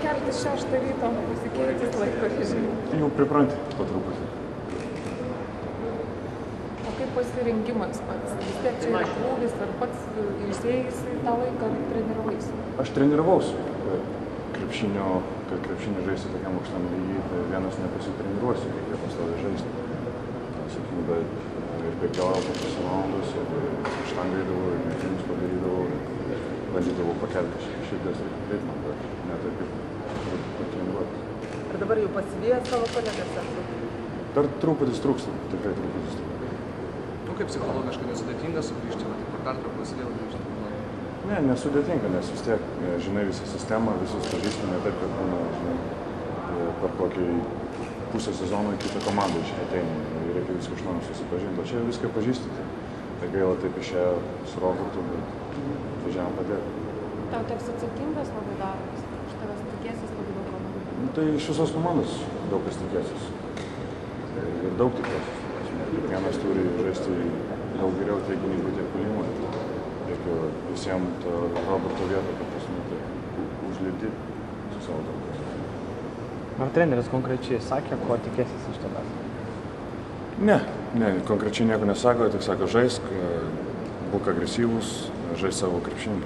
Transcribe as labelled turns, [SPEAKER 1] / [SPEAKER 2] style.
[SPEAKER 1] keltis 6 ryto, pasikeitęs laiko režimą.
[SPEAKER 2] Jau pripranti po truputį.
[SPEAKER 1] O kaip pasirengimas pats? Vis tiek čia yra krūvis, ar pats ilsėjai tą laiką treniravais?
[SPEAKER 2] Aš treniravausi. Kad krepšinį žaisti tokiam aukštam lygiai, tai vienas nepasitreniruosiu, reikia pastoviai žaisti. Sakykim, bet ir bėgiojau po 3 valandas, ir štangaidavau, ir metimus padarydavau, ir bandydavau pakelti širdies ritmą, bet ne taip kaip patreniruoti.
[SPEAKER 1] Ar dabar jau pasivėjęs savo kolegas?
[SPEAKER 2] Dar truputis trūksta, tikrai truputis trūksta.
[SPEAKER 3] Nu, kaip psichologiškai nesudėtinga sugrįžti, po pertraukos vėl grįžti?
[SPEAKER 2] Ne, nesudėtinga, nes vis tiek žinai visą sistemą, visus pažįstami, taip, kad būna, žinai, per kokį pusę sezono į kitą komandą ateina ir reikia viską iš naujo susipažinti. O čia viską pažįsti, tai gaila taip išėjo su Robertu, bet važiavom padėti.
[SPEAKER 1] Tau toks atsakingas labai darbas, iš tavęs tikėsis labai daug komandų?
[SPEAKER 2] Nu, tai iš visos komandos daug kas tikėsis. Ir daug tikėsis. Kiekvienas turi žaisti daug geriau tiek gynybų, tiek puolimui. Reikia visiems tą Roberto vietą, kad pasimėti užlipti su savo darbais.
[SPEAKER 4] Ar treneris konkrečiai sakė, ko tikėsis iš tavęs?
[SPEAKER 2] Ne, konkrečiai nieko nesako, tik sako žaisk, būk agresyvus, žaisk savo krepšinį.